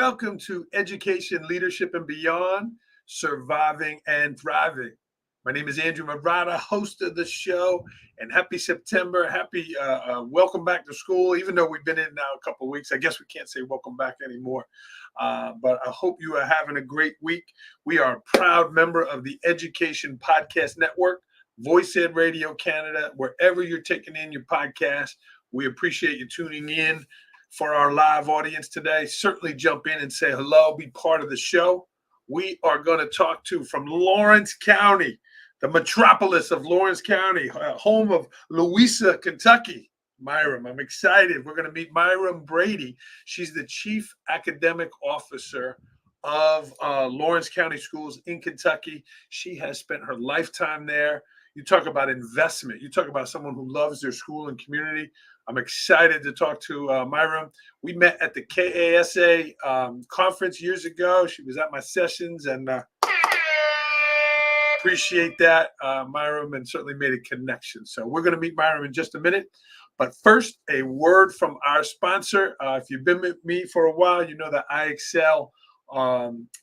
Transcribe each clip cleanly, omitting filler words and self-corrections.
welcome to Education, Leadership, and Beyond, Surviving and Thriving. My name is Andrew Mavrata, host of the show, and happy September. Happy welcome back to school, even though we've been in now a couple of weeks. I guess we can't say welcome back anymore, but I hope you are having a great week. We are a proud member of the Education Podcast Network, Voice Ed Radio Canada, wherever you're taking in your podcast. We appreciate you tuning in. For our live audience today, certainly jump in and say hello, be part of the show. We are going to talk to from Lawrence County, the metropolis of Lawrence County, home of Louisa, Kentucky. Myram, I'm excited. We're going to meet Myram Brady. She's the Chief Academic Officer of Lawrence County Schools in Kentucky. She has spent her lifetime there. You talk about investment. You talk about someone who loves their school and community. I'm excited to talk to Myram. We met at the KASA conference years ago. She was at my sessions, and appreciate that, Myram, and certainly made a connection. So we're going to meet Myram in just a minute. But first, a word from our sponsor. If you've been with me for a while, you know that IXL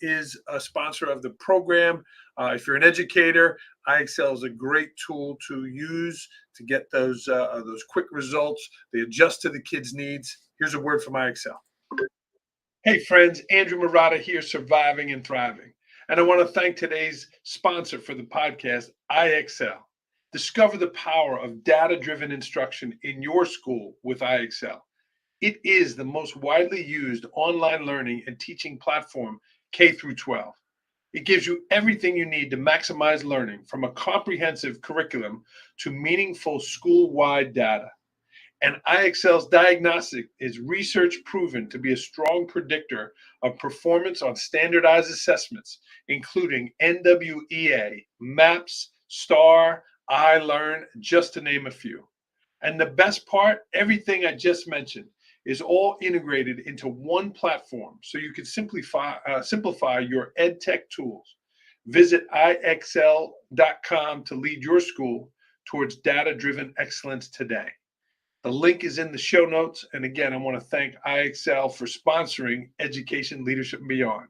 is a sponsor of the program. If you're an educator, IXL is a great tool to use to get those quick results. They adjust to the kids' needs. Here's a word from IXL. Hey friends, Andrew Mavrata here, Surviving and Thriving. And I want to thank today's sponsor for the podcast, IXL. Discover the power of data-driven instruction in your school with IXL. It is the most widely used online learning and teaching platform K through 12. It gives you everything you need to maximize learning, from a comprehensive curriculum to meaningful school-wide data. And IXL's diagnostic is research proven to be a strong predictor of performance on standardized assessments, including NWEA, MAPS, STAR, iLearn, just to name a few. And the best part, everything I just mentioned is all integrated into one platform, so you can simplify your ed tech tools. Visit IXL.com to lead your school towards data-driven excellence today. The link is in the show notes. And again, I want to thank IXL for sponsoring Education, Leadership, and Beyond.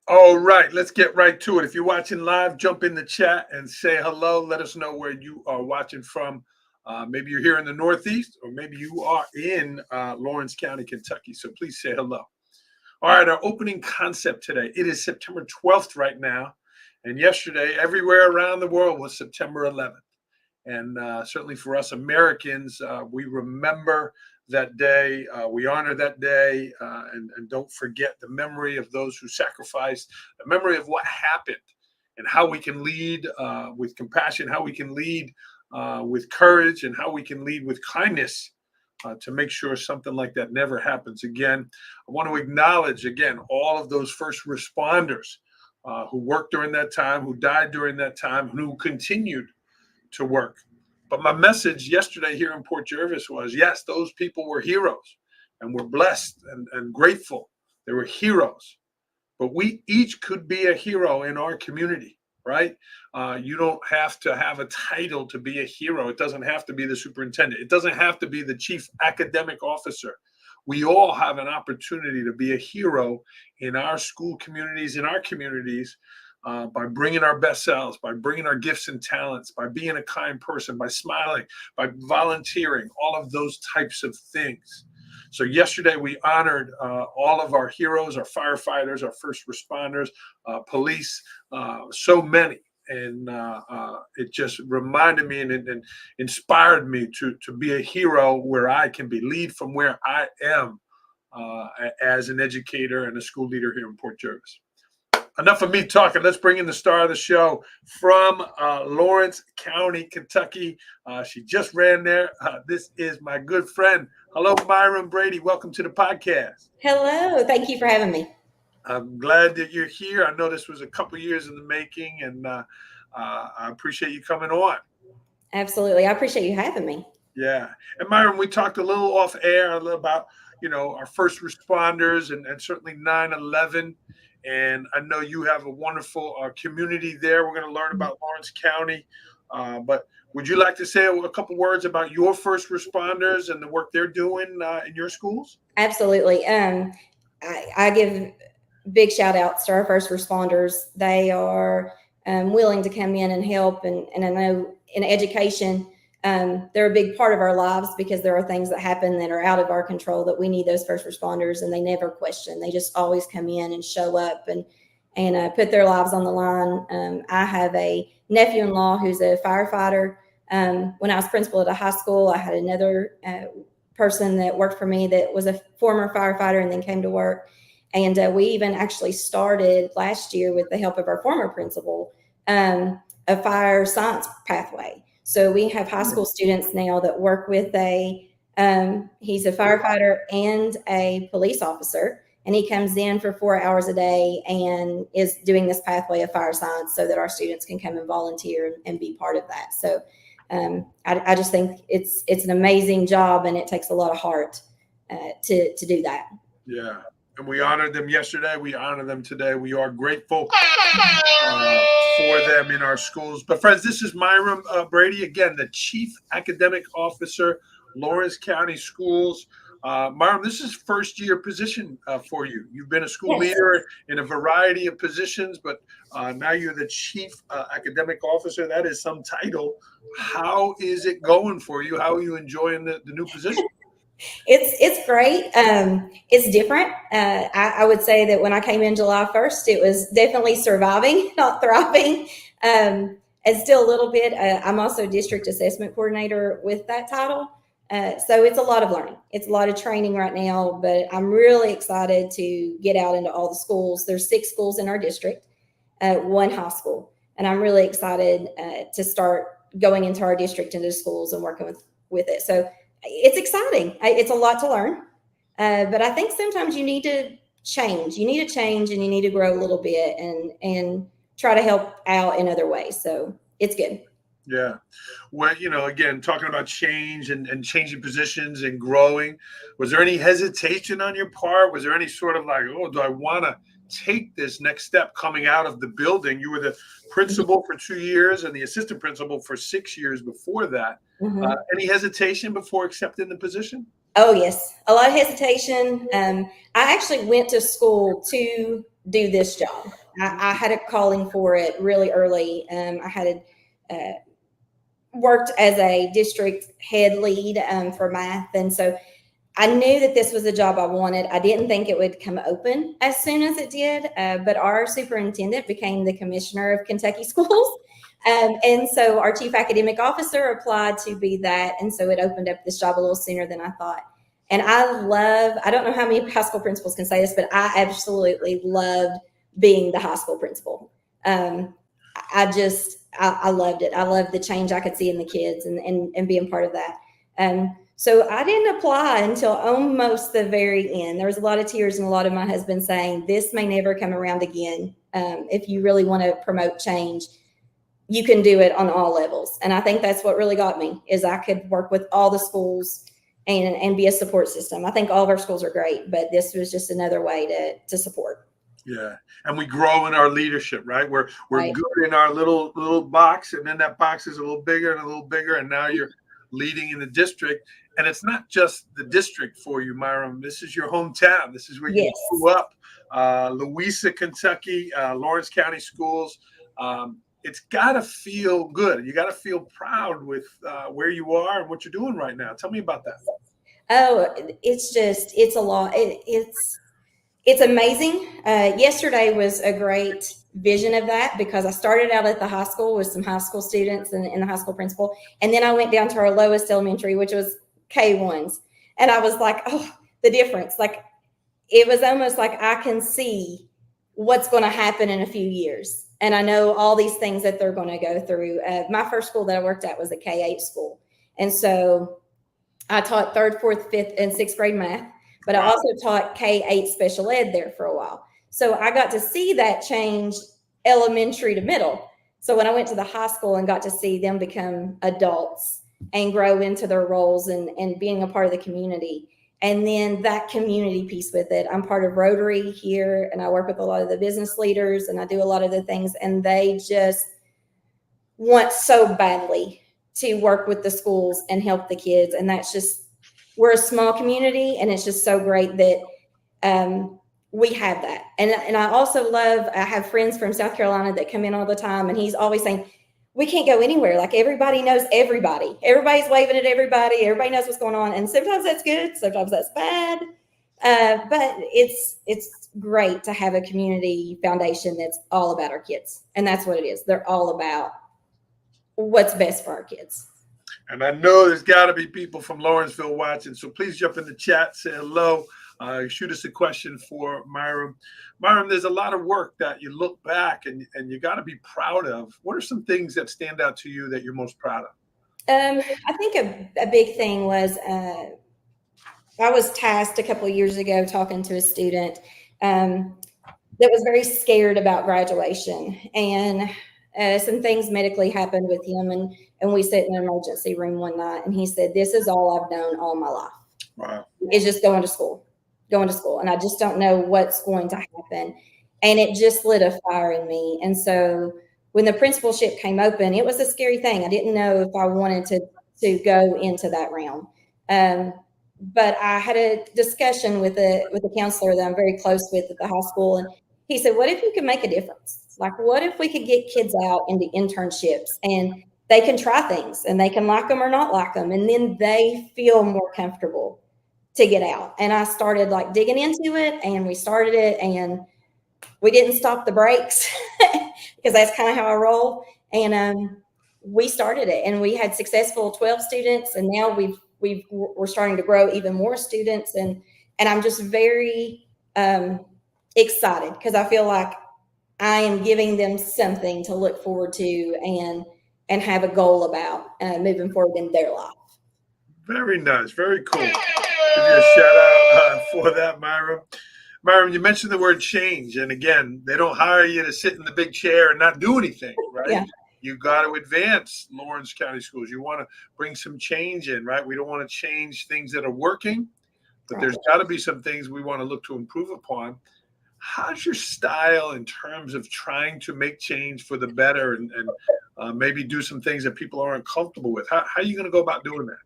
All right, let's get right to it. If you're watching live, jump in the chat and say hello. Let us know where you are watching from. Maybe you're here in the Northeast, or maybe you are in Lawrence County, Kentucky. So please say hello. All right, our opening concept today. It is September 12th right now. And yesterday, everywhere around the world was September 11th. And certainly for us Americans, we remember that day, we honor that day, and don't forget the memory of those who sacrificed, the memory of what happened, and how we can lead with compassion, how we can lead with courage, and how we can lead with kindness to make sure something like that never happens again. I want to acknowledge, again, all of those first responders who worked during that time, who died during that time, and who continued to work. But my message yesterday here in Port Jervis was, yes, those people were heroes, and we're blessed and grateful. They were heroes. But we each could be a hero in our community, right? You don't have to have a title to be a hero. It doesn't have to be the superintendent. It doesn't have to be the chief academic officer. We all have an opportunity to be a hero in our school communities, in our communities, by bringing our best selves, by bringing our gifts and talents, by being a kind person, by smiling, by volunteering, all of those types of things. So yesterday we honored all of our heroes, our firefighters, our first responders, police, so many. And it just reminded me and inspired me to be a hero where I can be, lead from where I am as an educator and a school leader here in Port Jervis. Enough of me talking. Let's bring in the star of the show from Lawrence County, Kentucky. She just ran there. This is my good friend. Hello, Myram Brady. Welcome to the podcast. Hello. Thank you for having me. I'm glad that you're here. I know this was a couple years in the making, and I appreciate you coming on. Absolutely. I appreciate you having me. Yeah. And Myram, we talked a little off air about, our first responders and certainly 9/11. And I know you have a wonderful community there. We're going to learn about Lawrence County But would you like to say a couple words about your first responders and the work they're doing in your schools? Absolutely. I give big shout outs to our first responders. They are willing to come in and help. And I know in education, they're a big part of our lives because there are things that happen that are out of our control that we need those first responders, and they never question. They just always come in and show up and put their lives on the line. I have a nephew-in-law who's a firefighter. When I was principal at a high school, I had another person that worked for me that was a former firefighter and then came to work. And we even actually started last year with the help of our former principal, a fire science pathway. So we have high school students now that work with he's a firefighter and a police officer. And he comes in for 4 hours a day and is doing this pathway of fire science so that our students can come and volunteer and be part of that. So I just think it's an amazing job, and it takes a lot of heart to do that. Yeah. And we honored them yesterday. We honor them today. We are grateful for them in our schools. But friends, this is Myram Brady, again, the Chief Academic Officer, Lawrence County Schools. Myram, this is first year position for you. You've been a school leader in a variety of positions, but now you're the Chief Academic Officer. That is some title. How is it going for you? How are you enjoying the new position? It's great. It's different. I would say that when I came in July 1st, it was definitely surviving, not thriving. And still a little bit. I'm also district assessment coordinator with that title. So it's a lot of learning. It's a lot of training right now, but I'm really excited to get out into all the schools. There's 6 schools in our district, 1 high school. And I'm really excited to start going into our district, into schools and working with it. So it's exciting. It's a lot to learn, but I think sometimes you need to change. You need to change and you need to grow a little bit and try to help out in other ways. So it's good. Yeah. Well, again, talking about change and changing positions and growing, was there any hesitation on your part? Was there any sort of like, oh, do I want to take this next step coming out of the building? You were the principal for 2 years and the assistant principal for 6 years before that. Mm-hmm. Any hesitation before accepting the position? Oh, yes. A lot of hesitation. I actually went to school to do this job. I had a calling for it really early. I had worked as a district head lead for math. And so I knew that this was the job I wanted. I didn't think it would come open as soon as it did, but our superintendent became the commissioner of Kentucky schools. And so our chief academic officer applied to be that. And so it opened up this job a little sooner than I thought. And I don't know how many high school principals can say this, but I absolutely loved being the high school principal. I loved it. I loved the change I could see in the kids and being part of that. So I didn't apply until almost the very end. There was a lot of tears and a lot of my husband saying, this may never come around again. If you really want to promote change, you can do it on all levels. And I think that's what really got me, is I could work with all the schools and be a support system. I think all of our schools are great, but this was just another way to support. Yeah. And we grow in our leadership, right? We're Right. good in our little box, and then that box is a little bigger and a little bigger. And now you're leading in the district. And it's not just the district for you, Myram. This is your hometown. This is where you grew up. Louisa, Kentucky, Lawrence County Schools. It's got to feel good. You got to feel proud with where you are and what you're doing right now. Tell me about that. Oh, it's a lot. It's amazing. Yesterday was a great vision of that, because I started out at the high school with some high school students and the high school principal. And then I went down to our lowest elementary, which was K1s. And I was like, oh, the difference. Like, it was almost like I can see what's going to happen in a few years. And I know all these things that they're going to go through. My first school that I worked at was a K8 school. And so I taught 3rd, 4th, 5th, and 6th grade math. But I also taught K8 special ed there for a while. So I got to see that change elementary to middle. So when I went to the high school and got to see them become adults and grow into their roles and being a part of the community, and then that community piece with it. I'm part of Rotary here, and I work with a lot of the business leaders, and I do a lot of the things, and they just want so badly to work with the schools and help the kids. And that's just, we're a small community, and it's just so great that we have that. And I also love, I have friends from South Carolina that come in all the time, and he's always saying, we can't go anywhere. Like, everybody knows everybody. Everybody's waving at everybody. Everybody knows what's going on. And sometimes that's good. Sometimes that's bad. But it's great to have a community foundation that's all about our kids. And that's what it is. They're all about what's best for our kids. And I know there's got to be people from Lawrenceville watching. So please jump in the chat, say hello. Shoot us a question for Myram. Myram, there's a lot of work that you look back and you got to be proud of. What are some things that stand out to you that you're most proud of? I think a big thing was I was tasked a couple of years ago talking to a student that was very scared about graduation, and some things medically happened with him, and we sat in an emergency room one night, and he said, "This is all I've known all my life. Wow. It's just going to school, and I just don't know what's going to happen." And it just lit a fire in me. And so when the principalship came open, it was a scary thing. I didn't know if I wanted to go into that realm. But I had a discussion with a counselor that I'm very close with at the high school. And he said, what if you could make a difference? Like, what if we could get kids out into internships and they can try things and they can like them or not like them, and then they feel more comfortable to get out. And I started like digging into it, and we started it, and we didn't stop the brakes because that's kind of how I roll. And we started it, and we had successful 12 students, and now we're starting to grow even more students. And I'm just very excited because I feel like I am giving them something to look forward to and have a goal about moving forward in their life. Very nice. Very cool. Give you a shout out for that, Myram. Myram, you mentioned the word change. And again, they don't hire you to sit in the big chair and not do anything, right? Yeah. You got to advance Lawrence County Schools. You want to bring some change in, right? We don't want to change things that are working, but there's got to be some things we want to look to improve upon. How's your style in terms of trying to make change for the better and maybe do some things that people aren't comfortable with? How are you going to go about doing that?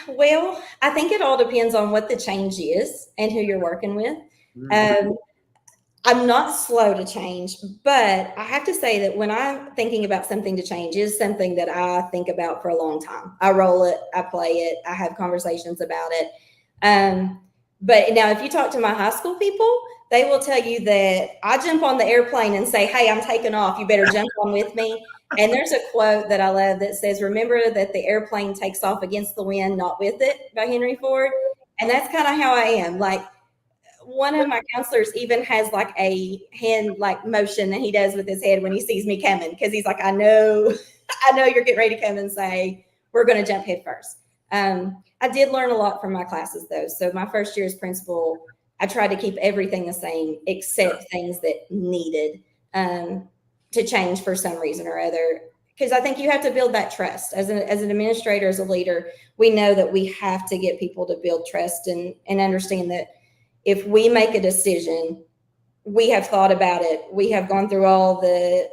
Well, I think it all depends on what the change is and who you're working with. Mm-hmm. I'm not slow to change, but I have to say that when I'm thinking about something to change, is something that I think about for a long time. I roll it, I play it, I have conversations about it. But now if you talk to my high school people, they will tell you that I jump on the airplane and say, hey, I'm taking off. You better jump on with me. And there's a quote that I love that says, remember that the airplane takes off against the wind, not with it, by Henry Ford. And that's kind of how I am. Like, one of my counselors even has like a hand like motion that he does with his head when he sees me coming, because he's like, I know you're getting ready to come and say, we're going to jump head first. I did learn a lot from my classes though. So my first year as principal, I tried to keep everything the same except things that needed to change for some reason or other. Because I think you have to build that trust as an administrator, as a leader. We know that we have to get people to build trust and understand that if we make a decision, we have thought about it. We have gone through all the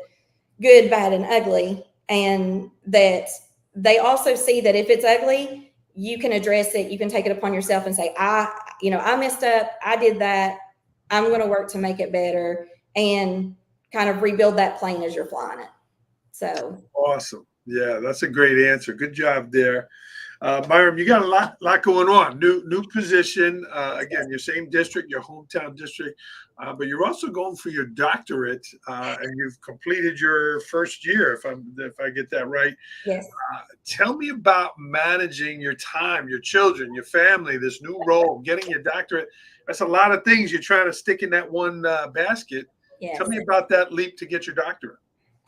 good, bad, and ugly, and that they also see that if it's ugly, you can address it. You can take it upon yourself and say, I messed up. I did that. I'm going to work to make it better and kind of rebuild that plane as you're flying it. So awesome. Yeah, that's a great answer. Good job there. Myram, you got a lot going on. New position. Again, your same district, your hometown district, but you're also going for your doctorate, and you've completed your first year, if I get that right. Yes. Tell me about managing your time, your children, your family, this new role, getting your doctorate. That's a lot of things you're trying to stick in that one basket. Yes. Tell me about that leap to get your doctorate.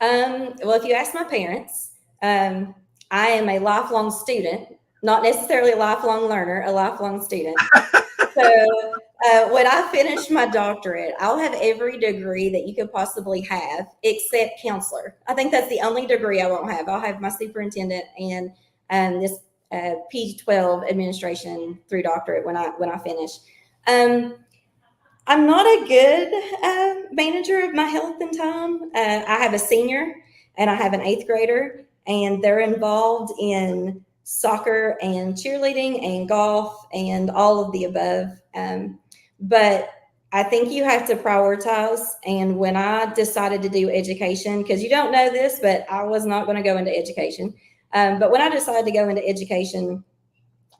Well, if you ask my parents, I am a lifelong student. Not necessarily a lifelong learner, a lifelong student. So when I finish my doctorate, I'll have every degree that you could possibly have except counselor. I think that's the only degree I won't have. I'll have my superintendent and this P12 administration through doctorate when I finish. I'm not a good manager of my health and time. I have a senior and I have an 8th grader, and they're involved in soccer and cheerleading and golf and all of the above. But I think you have to prioritize. And when I decided to do education, because you don't know this, but I was not going to go into education. But when I decided to go into education,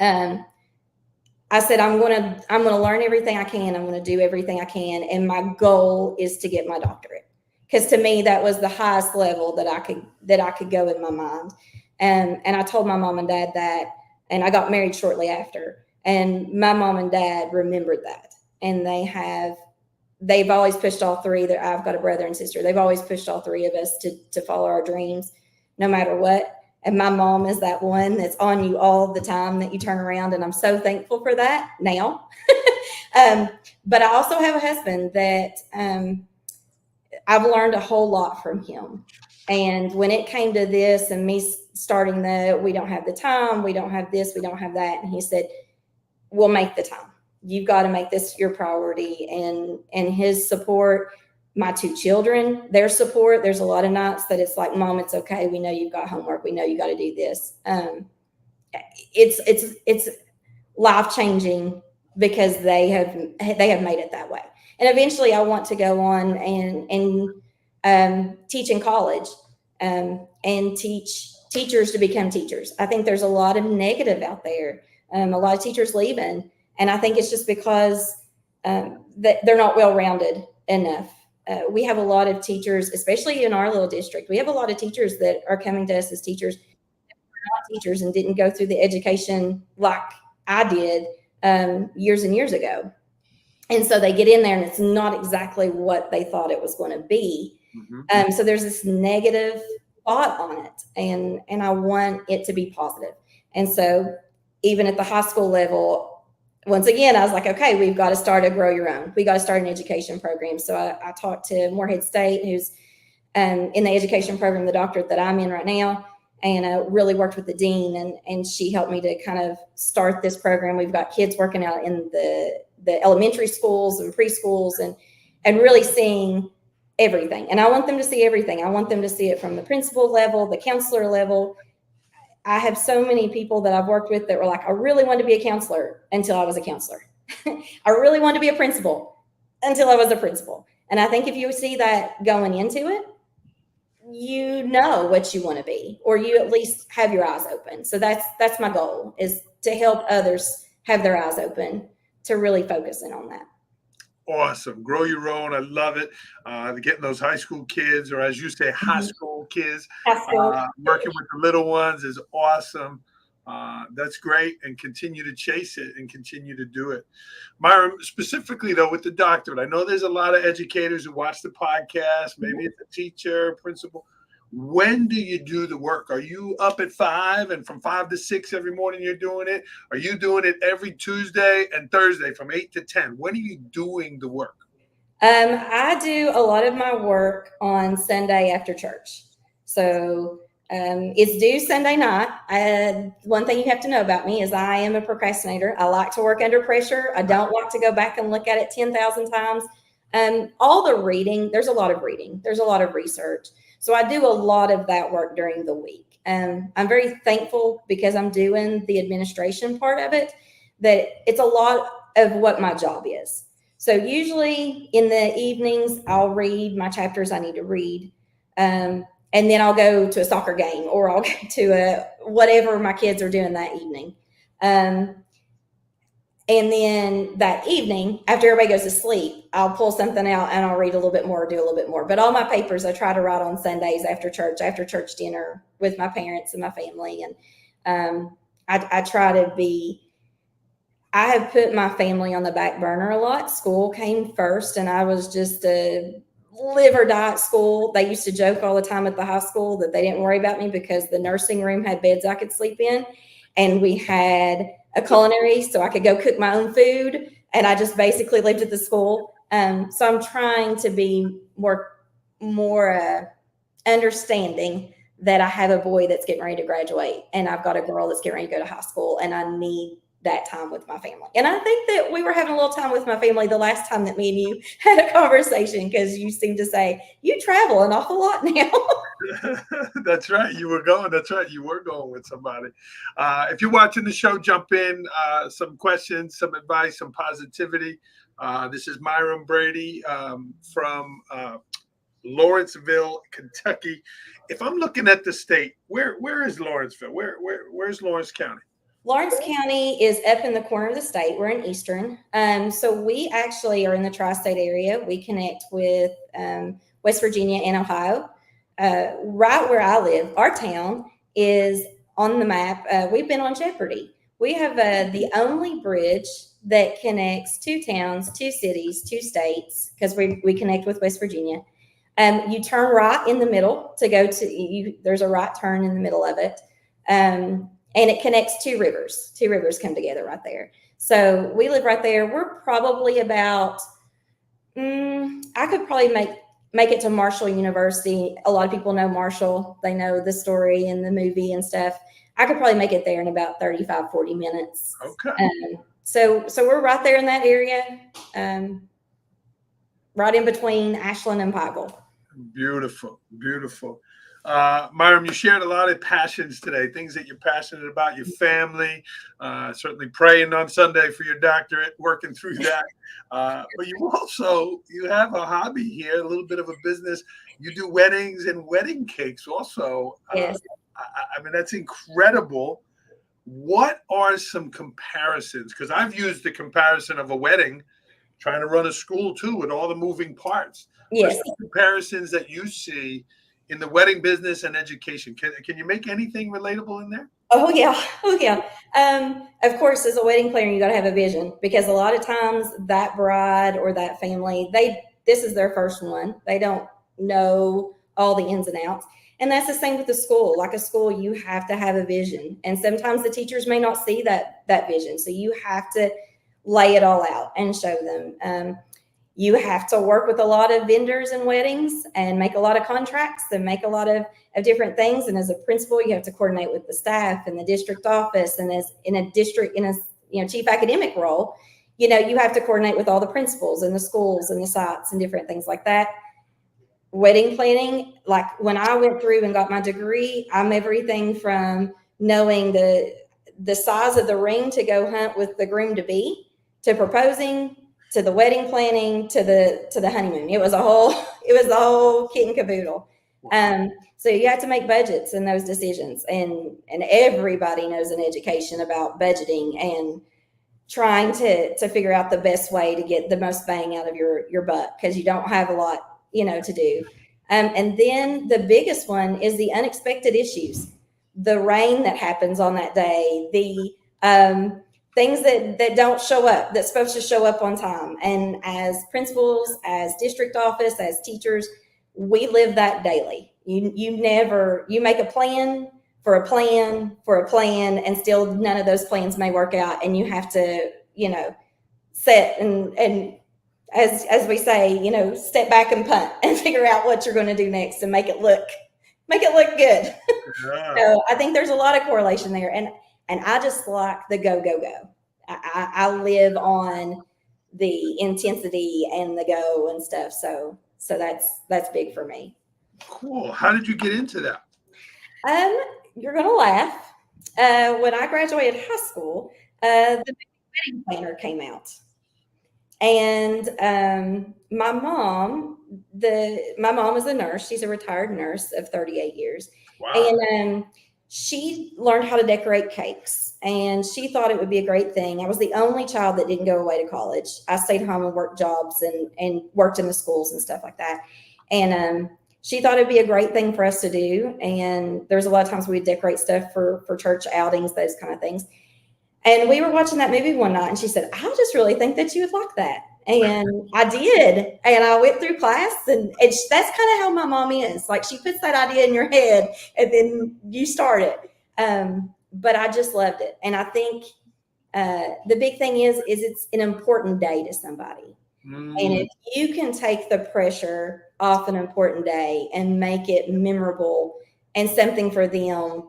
I said, I'm going to learn everything I can. I'm going to do everything I can. And my goal is to get my doctorate. Because to me, that was the highest level that I could go in my mind. And I told my mom and dad that, and I got married shortly after. And my mom and dad remembered that. And they've always pushed all three. I've got a brother and sister. They've always pushed all three of us to follow our dreams, no matter what. And my mom is that one that's on you all the time that you turn around. And I'm so thankful for that now. But I also have a husband that I've learned a whole lot from him. And when it came to this and me starting we don't have the time, we don't have this, we don't have that. And he said, we'll make the time. You've got to make this your priority. And his support, my 2 children, their support, there's a lot of nights that it's like, Mom, it's okay. We know you've got homework. We know you got to do this. It's life-changing because they have made it that way. And eventually I want to go on and teach in college and teach teachers to become teachers. I think there's a lot of negative out there. A lot of teachers leaving. And I think it's just because that they're not well-rounded enough. We have a lot of teachers, especially in our little district. We have a lot of teachers that are coming to us as teachers, not teachers, and didn't go through the education like I did years and years ago. And so they get in there and it's not exactly what they thought it was going to be. Mm-hmm. So there's this negative thought on it, and I want it to be positive. And so even at the high school level, once again, I was like, okay, we've got to start a Grow Your Own. We got to start an education program. So I talked to Morehead State, who's in the education program, the doctorate that I'm in right now, and really worked with the dean, and she helped me to kind of start this program. We've got kids working out in the elementary schools and preschools and really seeing everything. And I want them to see everything. I want them to see it from the principal level, the counselor level. I have so many people that I've worked with that were like, I really wanted to be a counselor until I was a counselor. I really wanted to be a principal until I was a principal. And I think if you see that going into it, you know what you want to be, or you at least have your eyes open. So that's my goal, is to help others have their eyes open to really focus in on that. Awesome. Grow Your Own. I love it. Getting those high school kids, or as you say, high school kids, working with the little ones is awesome. That's great. And continue to chase it and continue to do it. Myram, specifically though, with the doctorate, I know there's a lot of educators who watch the podcast. Maybe it's a teacher, principal. When do you do the work? Are you up at 5 and from 5 to 6 every morning you're doing it? Are you doing it every Tuesday and Thursday from 8 to 10? When are you doing the work? I do a lot of my work on Sunday after church. So it's due Sunday night. One thing you have to know about me is I am a procrastinator. I like to work under pressure. I don't like to go back and look at it 10,000 times. All the reading, there's a lot of reading. There's a lot of research. So I do a lot of that work during the week. I'm very thankful because I'm doing the administration part of it, that it's a lot of what my job is. So usually in the evenings, I'll read my chapters I need to read. And then I'll go to a soccer game, or I'll go to whatever my kids are doing that evening. And then that evening, after everybody goes to sleep, I'll pull something out and I'll read a little bit more, do a little bit more. But all my papers I try to write on Sundays after church dinner with my parents and my family. And I try to I have put my family on the back burner a lot. School came first, and I was just a live or die at school. They used to joke all the time at the high school that they didn't worry about me because the nursing room had beds I could sleep in. And we had a culinary, so I could go cook my own food. And I just basically lived at the school. So I'm trying to be more understanding that I have a boy that's getting ready to graduate, and I've got a girl that's getting ready to go to high school, and I need that time with my family. And I think that we were having a little time with my family the last time that me and you had a conversation, because you seem to say you travel an awful lot now. That's right. You were going. That's right. You were going with somebody. If you're watching the show, jump in. Some questions, some advice, some positivity. This is Myram Brady from Lawrenceville, Kentucky. If I'm looking at the state, where is Lawrenceville? Where's Lawrence County? Lawrence County is up in the corner of the state. We're in Eastern. So we actually are in the tri-state area. We connect with West Virginia and Ohio. Right where I live, our town is on the map. We've been on Jeopardy. We have the only bridge that connects two towns, two cities, two states, because we connect with West Virginia. You turn right in the middle to go to you. There's a right turn in the middle of it. And it connects two rivers. Two rivers come together right there. So we live right there. We're probably about, I could probably make it to Marshall University. A lot of people know Marshall. They know the story and the movie and stuff. I could probably make it there in about 35, 40 minutes. Okay. So we're right there in that area, right in between Ashland and Pikeville. Beautiful, beautiful. Myram, you shared a lot of passions today, things that you're passionate about, your family, certainly praying on Sunday for your doctorate, working through that. But you have a hobby here, a little bit of a business. You do weddings and wedding cakes also. Yes. I mean, that's incredible. What are some comparisons? Because I've used the comparison of a wedding, trying to run a school too, with all the moving parts. Yes. What are some comparisons that you see in the wedding business and education? Can you make anything relatable in there? Oh yeah. Of course, as a wedding planner, you got to have a vision, because a lot of times that bride or that family, this is their first one. They don't know all the ins and outs. And that's the same with the school. Like a school, you have to have a vision. And sometimes the teachers may not see that vision. So you have to lay it all out and show them. You have to work with a lot of vendors and weddings and make a lot of contracts and make a lot of different things. And as a principal, you have to coordinate with the staff and the district office. And as in a chief academic role, you have to coordinate with all the principals and the schools and the sites and different things like that. Wedding planning, like when I went through and got my degree, I'm everything from knowing the size of the ring to go hunt with the groom to be, to proposing, to the wedding planning, to the honeymoon. It was the whole kit and caboodle. So you have to make budgets and those decisions, and everybody knows in education about budgeting and trying to figure out the best way to get the most bang out of your buck, because you don't have a lot, to do. And then the biggest one is the unexpected issues, the rain that happens on that day, the things that don't show up, that's supposed to show up on time. And as principals, as district office, as teachers, we live that daily. You make a plan for a plan for a plan, and still none of those plans may work out. And you have to, set and as we say, step back and punt and figure out what you're going to do next and make it look good. Yeah. So I think there's a lot of correlation there. And I just like the go. I live on the intensity and the go and stuff. So that's big for me. Cool. How did you get into that? You're gonna laugh. When I graduated high school, the wedding planner came out, and my mom is a nurse. She's a retired nurse of 38 years. Wow. And she learned how to decorate cakes, and she thought it would be a great thing. I was the only child that didn't go away to college. I stayed home and worked jobs and worked in the schools and stuff like that. And she thought it'd be a great thing for us to do. And there's a lot of times we'd decorate stuff for church outings, those kind of things. And we were watching that movie one night, and she said, I just really think that you would like that. And I did. And I went through class, and that's kind of how my mom is. Like, she puts that idea in your head, and then you start it. But I just loved it. And I think the big thing is it's an important day to somebody. And if you can take the pressure off an important day and make it memorable and something for them,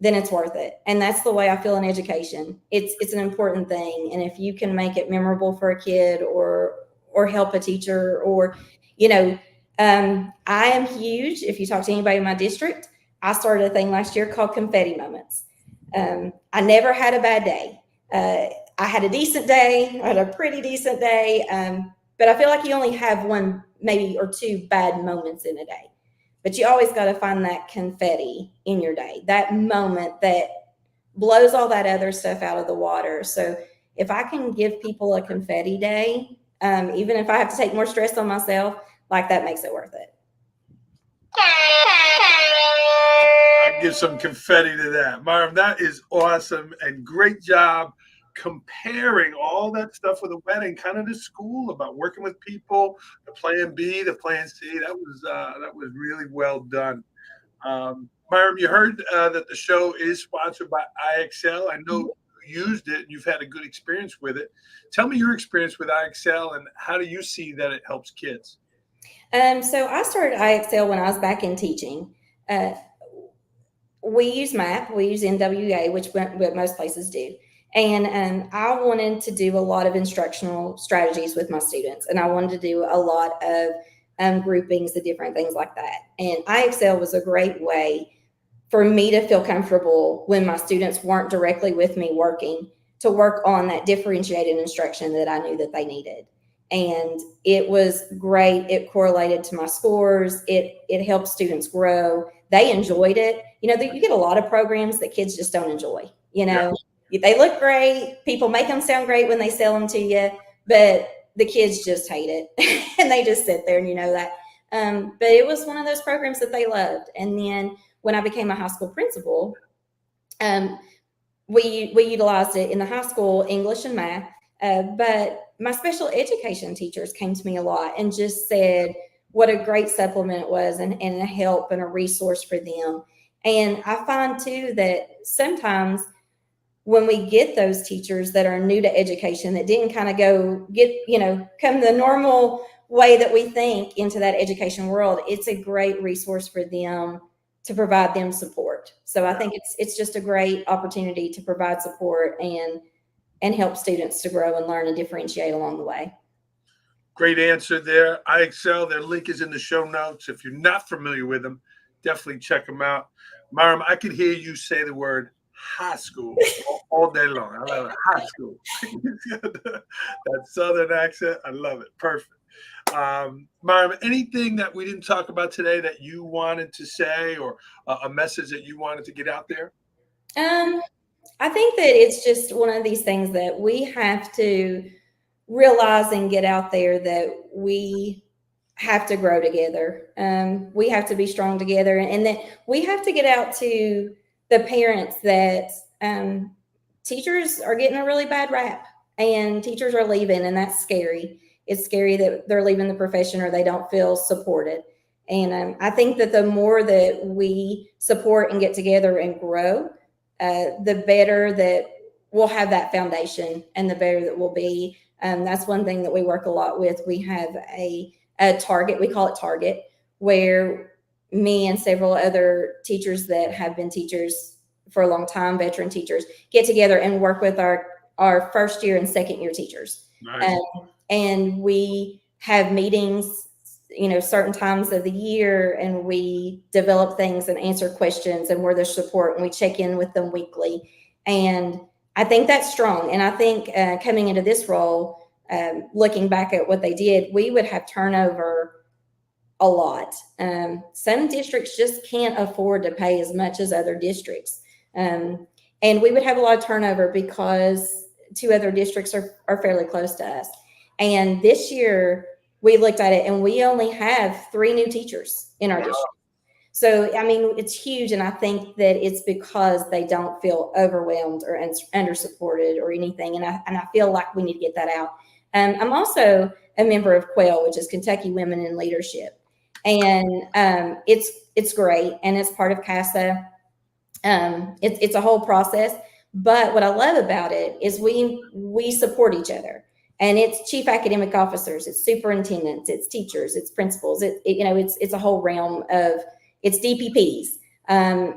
then it's worth it. And that's the way I feel in education. It's an important thing. And if you can make it memorable for a kid or help a teacher, or, I am huge. If you talk to anybody in my district, I started a thing last year called confetti moments. I never had a bad day. I had a decent day. I had a pretty decent day. But I feel like you only have one, maybe or two bad moments in a day. But you always got to find that confetti in your day, that moment that blows all that other stuff out of the water. So if I can give people a confetti day, even if I have to take more stress on myself, like that makes it worth it. I give some confetti to that. Myram, that is awesome and great job comparing all that stuff with a wedding, kind of to school about working with people, the plan B, the plan C. That was really well done. Myram, you heard that the show is sponsored by IXL. I know you used it and you've had a good experience with it. Tell me your experience with IXL and how do you see that it helps kids? So I started IXL when I was back in teaching. We use MAP, we use NWA, which most places do. And I wanted to do a lot of instructional strategies with my students, and I wanted to do a lot of groupings and different things like that. And IXL was a great way for me to feel comfortable when my students weren't directly with me working, to work on that differentiated instruction that I knew that they needed. And it was great. It correlated to my scores. It helped students grow. They enjoyed it. You know, you get a lot of programs that kids just don't enjoy. You know, they look great. People make them sound great when they sell them to you, but the kids just hate it. And they just sit there and you know that. But it was one of those programs that they loved. And then when I became a high school principal, we utilized it in the high school, English and math. But my special education teachers came to me a lot and just said what a great supplement it was and a help and a resource for them. And I find too that sometimes when we get those teachers that are new to education, that didn't kind of come the normal way that we think into that education world, it's a great resource for them to provide them support. So I think it's just a great opportunity to provide support and help students to grow and learn and differentiate along the way. Great answer there. IXL, their link is in the show notes. If you're not familiar with them, definitely check them out. Myram, I could hear you say the word high school all day long. I love it. High school. That Southern accent, I love it. Perfect. Myram, anything that we didn't talk about today that you wanted to say or a message that you wanted to get out there? I think that it's just one of these things that we have to realize and get out there, that we have to grow together. We have to be strong together, and that we have to get out to the parents that teachers are getting a really bad rap and teachers are leaving, and that's scary. It's scary that they're leaving the profession or they don't feel supported. And I think that the more that we support and get together and grow, the better that we'll have that foundation and the better that we'll be. That's one thing that we work a lot with. We have a target, we call it Target, where me and several other teachers that have been teachers for a long time, veteran teachers, get together and work with our first year and second year teachers. Nice. And we have meetings, certain times of the year, and we develop things and answer questions, and we're their support, and we check in with them weekly. And I think that's strong. And I think coming into this role, looking back at what they did, we would have turnover a lot. Some districts just can't afford to pay as much as other districts. And we would have a lot of turnover because two other districts are fairly close to us. And this year we looked at it and we only have 3 new teachers in our district. So, I mean, it's huge. And I think that it's because they don't feel overwhelmed or under supported or anything. And I feel like we need to get that out. I'm also a member of KWEL, which is Kentucky Women in Leadership. And it's great. And it's part of CASA. It's a whole process. But what I love about it is we support each other. And it's chief academic officers, it's superintendents, it's teachers, it's principals, it's a whole realm of, it's DPPs,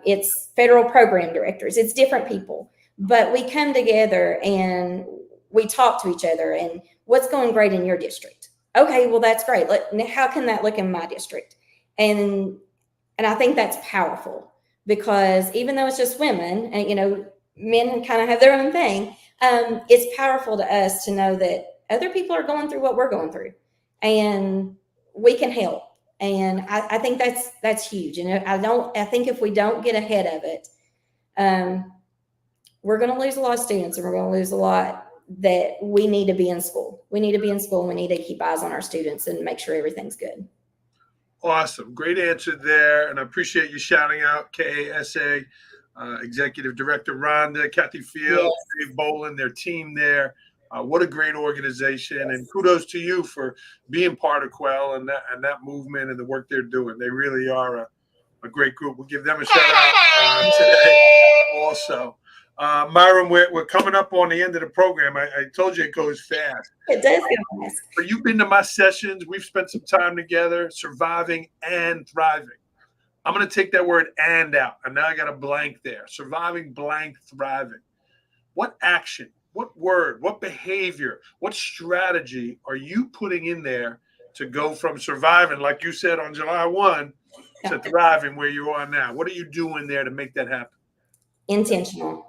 it's federal program directors, it's different people. But we come together and we talk to each other and what's going great in your district? Okay, well, that's great. How can that look in my district? And I think that's powerful, because even though it's just women, and men kind of have their own thing, it's powerful to us to know that other people are going through what we're going through, and we can help. And I think that's huge. And I think if we don't get ahead of it, we're going to lose a lot of students, and we're going to lose a lot that we need to be in school. We need to be in school, and we need to keep eyes on our students and make sure everything's good. Awesome. Great answer there. And I appreciate you shouting out KASA Executive Director Rhonda, Kathy Fields, Yes. Dave Bolin, their team there. What a great organization. Yes. And kudos to you for being part of KWEL and that movement and the work they're doing. They really are a great group. We'll give them a shout out today also. Myram, we're coming up on the end of the program. I told you it goes fast. It does go fast. But you've been to my sessions. We've spent some time together, surviving and thriving. I'm going to take that word "and" out. And now I got a blank there. Surviving, blank, thriving. What action, what word, what behavior, what strategy are you putting in there to go from surviving, like you said on July 1, to thriving where you are now? What are you doing there to make that happen? Intentional.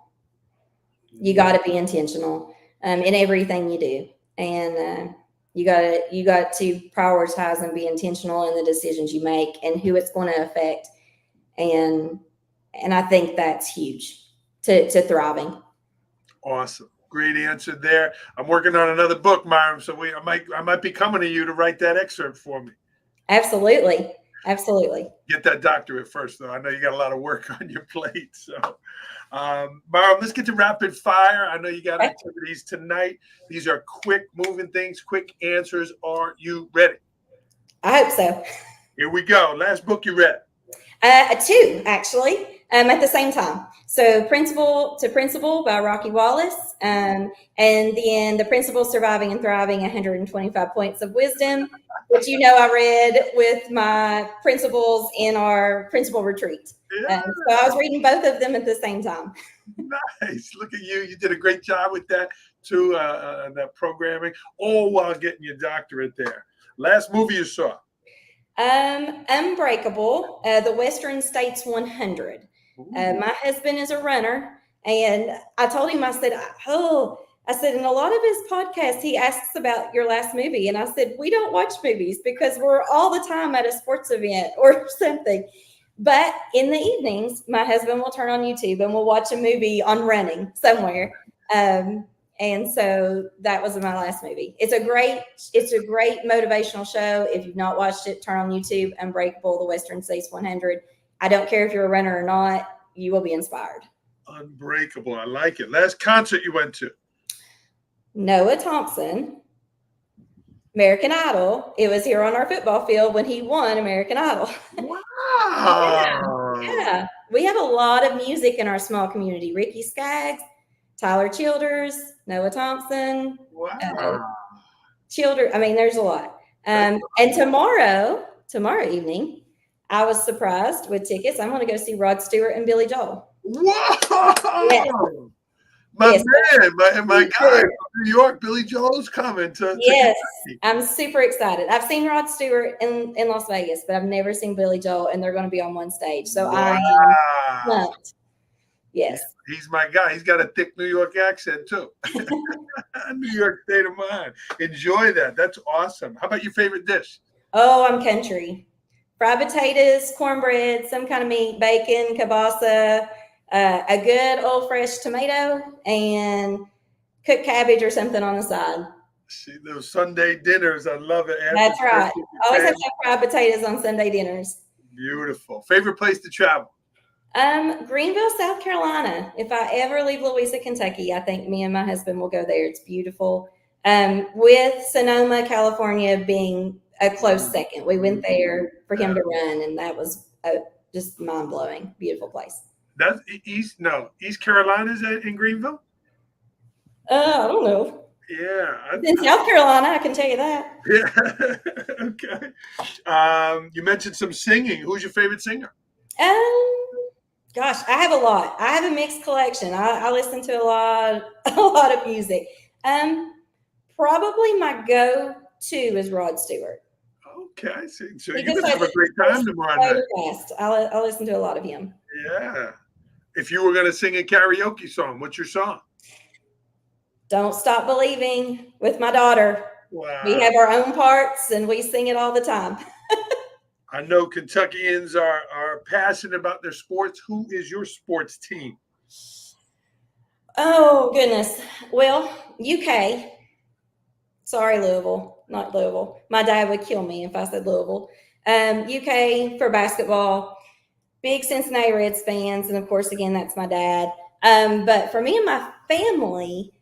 You got to be intentional in everything you do. And you got to prioritize and be intentional in the decisions you make and who it's going to affect. And I think that's huge to thriving. Awesome. Great answer there. I'm working on another book, Myram, so I might be coming to you to write that excerpt for me. Absolutely. Absolutely. Get that doctorate first, though. I know you got a lot of work on your plate. So, Myram, let's get to rapid fire. I know you got activities tonight. These are quick moving things, quick answers. Are you ready? I hope so. Here we go. Last book you read? Two, actually, at the same time. So Principle to Principle by Rocky Wallace, and then The Principle Surviving and Thriving, 125 Points of Wisdom, which I read with my principals in our principal retreat. Yeah. So I was reading both of them at the same time. Nice. Look at you. You did a great job with that, too, that programming, all while getting your doctorate there. Last movie you saw? Unbreakable, the Western States 100. My husband is a runner, and I told him, I said, in a lot of his podcasts, he asks about your last movie. And I said, we don't watch movies because we're all the time at a sports event or something. But in the evenings, my husband will turn on YouTube and we'll watch a movie on running somewhere. And so that was my last movie. It's a great motivational show. If you've not watched it, turn on YouTube. Unbreakable, the Western States 100. I don't care if you're a runner or not, you will be inspired. Unbreakable. I like it. Last concert you went to? Noah Thompson, American Idol. It was here on our football field when he won American Idol. Wow. Yeah. We have a lot of music in our small community. Ricky Skaggs, Tyler Childers, Noah Thompson. Wow. There's a lot. And tomorrow evening, I was surprised with tickets. I'm going to go see Rod Stewart and Billy Joel. Whoa! Yes. My man, my guy from New York, Billy Joel's coming to Yes, I'm super excited. I've seen Rod Stewart in Las Vegas, but I've never seen Billy Joel, and they're going to be on one stage. So I am pumped. Yes. He's my guy. He's got a thick New York accent, too. New York state of mind. Enjoy that. That's awesome. How about your favorite dish? Oh, I'm country. Fried potatoes, cornbread, some kind of meat, bacon, kielbasa, a good old fresh tomato, and cooked cabbage or something on the side. See those Sunday dinners. I love it. That's right. Always have to have fried potatoes on Sunday dinners. Beautiful. Favorite place to travel? Greenville, South Carolina. If I ever leave Louisa, Kentucky, I think me and my husband will go there. It's beautiful. With Sonoma, California being a close second. We went there for him to run, and that was just mind-blowing. Beautiful place. That's East Carolina, is that in Greenville? I don't know. Yeah. In South Carolina, I can tell you that. Yeah. Okay. You mentioned some singing. Who's your favorite singer? Gosh, I have a lot. I have a mixed collection. I listen to a lot of music. Probably my 2 is Rod Stewart. Okay, so He you're just gonna has have a great time tomorrow night. fast. I listen to a lot of him. Yeah. If you were gonna sing a karaoke song, what's your song? Don't Stop Believing with my daughter. We Wow. have our own parts and we sing it all the time. I know Kentuckians are passionate about their sports. Who is your sports team? Oh, goodness. Well, UK. Sorry, Louisville, not Louisville. My dad would kill me if I said Louisville. UK for basketball. Big Cincinnati Reds fans. And of course, again, that's my dad. But for me and my family,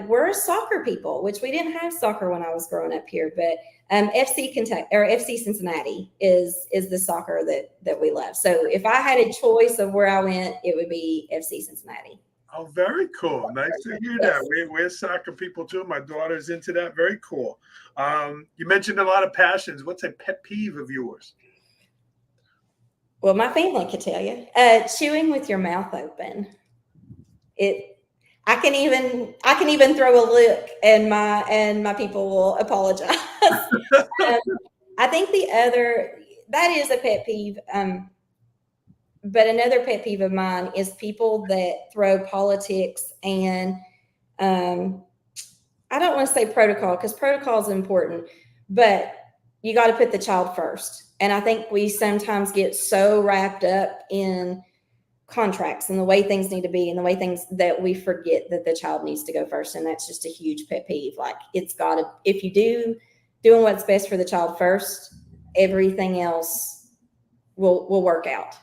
we're soccer people, which we didn't have soccer when I was growing up here. But FC Kentucky or FC Cincinnati is the soccer that we love. So if I had a choice of where I went, it would be FC Cincinnati. Oh, very cool. Nice to hear that. We're soccer people too. My daughter's into that. Very cool. You mentioned a lot of passions. What's a pet peeve of yours? Well, my family could tell you. Chewing with your mouth open. I can even throw a look and my people will apologize. I think the other that is a pet peeve. But another pet peeve of mine is people that throw politics and I don't want to say protocol because protocol is important, but you got to put the child first. And I think we sometimes get so wrapped up in contracts and the way things need to be and the way things that we forget that the child needs to go first. And that's just a huge pet peeve. Like it's got to, if you doing what's best for the child first, everything else will work out.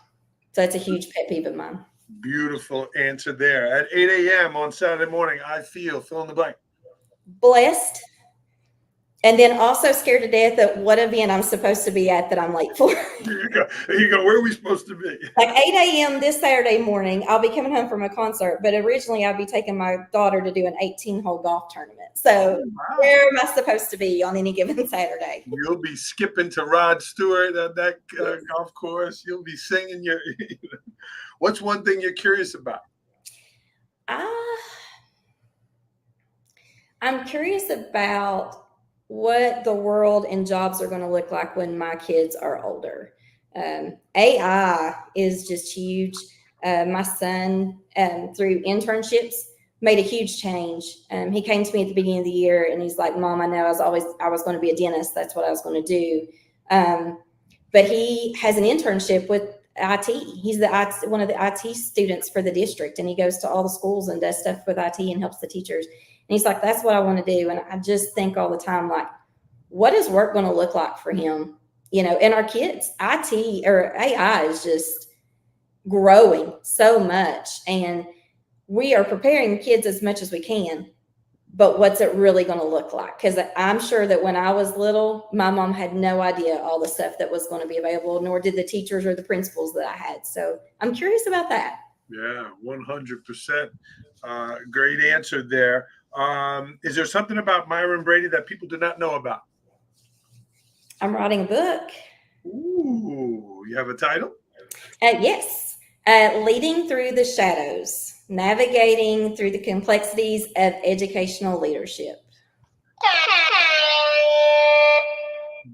So it's a huge pet peeve of mine. Beautiful answer there. At 8 a.m. on Saturday morning, I feel fill in the blank. Blessed. And then also scared to death at what event I'm supposed to be at that I'm late for. There you go. There you go. Where are we supposed to be? Like 8 a.m. this Saturday morning, I'll be coming home from a concert, but originally I'd be taking my daughter to do an 18-hole golf tournament. So where am I supposed to be on any given Saturday? You'll be skipping to Rod Stewart at that golf course. You'll be singing your. What's one thing you're curious about? I'm curious about what the world and jobs are going to look like when my kids are older. AI is just huge. My son, through internships, made a huge change. He came to me at the beginning of the year and he's like, Mom, I know I was going to be a dentist. That's what I was going to do. But he has an internship with IT. He's one of the IT students for the district, and he goes to all the schools and does stuff with IT and helps the teachers. And he's like, that's what I want to do. And I just think all the time, like, what is work going to look like for him? And our kids, IT or AI is just growing so much. And we are preparing kids as much as we can. But what's it really going to look like? Because I'm sure that when I was little, my mom had no idea all the stuff that was going to be available, nor did the teachers or the principals that I had. So I'm curious about that. Yeah, 100%. Great answer there. Is there something about Myram Brady that people do not know about? I'm writing a book. Ooh, you have a title? Yes. Leading Through the Shadows. Navigating through the complexities of educational leadership.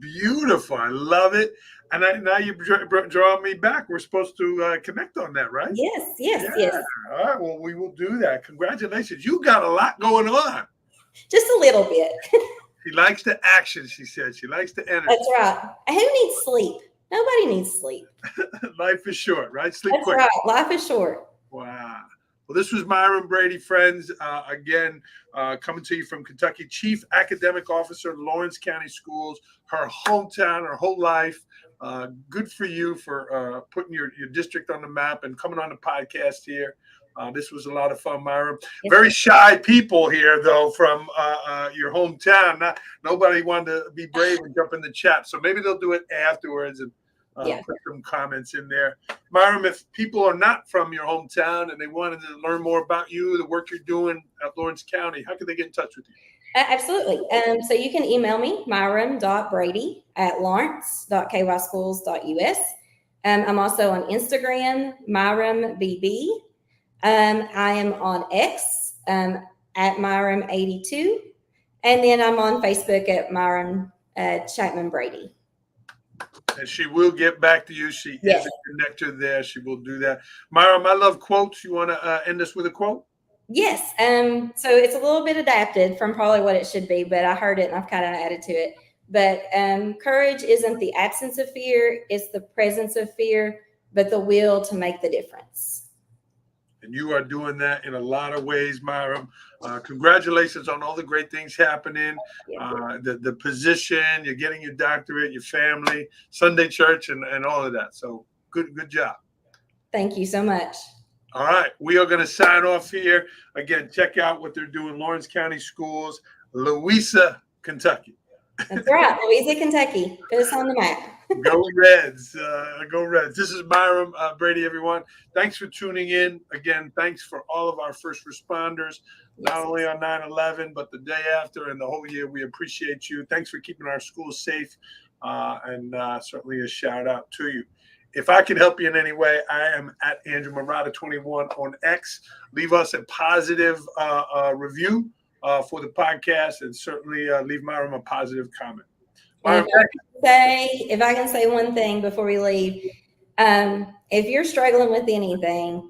Beautiful. I love it. And now you draw me back. We're supposed to connect on that, right? Yes. All right. Well, we will do that. Congratulations. You got a lot going on. Just a little bit. She likes the action, she said. She likes the energy. That's right. Who needs sleep? Nobody needs sleep. Life is short, right? Sleep That's quick. right. Life is short. Wow. Well, this was Myram Brady, friends. Again, coming to you from Kentucky, Chief Academic Officer, Lawrence County Schools, her hometown, her whole life. Good for you for putting your district on the map and coming on the podcast here. This was a lot of fun, Myram. Yes. Very shy people here, though, from your hometown. Nobody wanted to be brave and jump in the chat. So maybe they'll do it afterwards and put some comments in there. Myram, if people are not from your hometown and they wanted to learn more about you, the work you're doing at Lawrence County, how can they get in touch with you? Absolutely. So you can email me, myram.brady@lawrence.kyschools.us. I'm also on Instagram, MyramBB. I am on X at Myram82. And then I'm on Facebook at Myram Brady. And she will get back to you. She Yes. is a connector there. She will do that. Myram, I love quotes. You want to end us with a quote? Yes. So it's a little bit adapted from probably what it should be, but I heard it and I've kind of added to it. But courage isn't the absence of fear, it's the presence of fear, but the will to make the difference. And you are doing that in a lot of ways, Myram. Congratulations on all the great things happening. The position, you're getting your doctorate, your family, Sunday church, and all of that. So good job. Thank you so much. All right, we are going to sign off here. Again, check out what they're doing. Lawrence County Schools, Louisa, Kentucky. That's right, Louisa, Kentucky. Put us on the map. Go Reds. Go Reds. This is Myram Brady, everyone. Thanks for tuning in. Again, thanks for all of our first responders, not only on 9/11, but the day after and the whole year. We appreciate you. Thanks for keeping our schools safe, and certainly a shout out to you. If I can help you in any way, I am at Andrew Murata 21 on X. Leave us a positive review for the podcast, and certainly leave Myram a positive comment. Myram, if I can say one thing before we leave, if you're struggling with anything,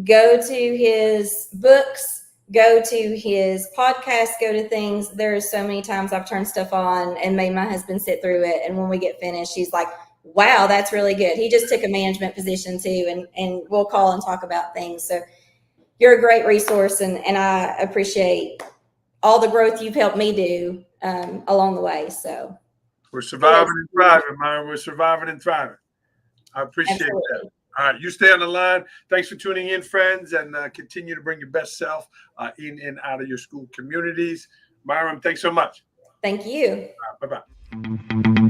go to his books, go to his podcast, go to things. There's so many times I've turned stuff on and made my husband sit through it, and when we get finished, he's like, wow, that's really good. He just took a management position too, and we'll call and talk about things. So you're a great resource, and I appreciate all the growth you've helped me do along the way. So we're surviving and thriving, Myram. We're surviving and thriving. I appreciate that. All right, you stay on the line. Thanks for tuning in, friends, and continue to bring your best self in and out of your school communities. Myram, thanks so much. Thank you. Bye-bye.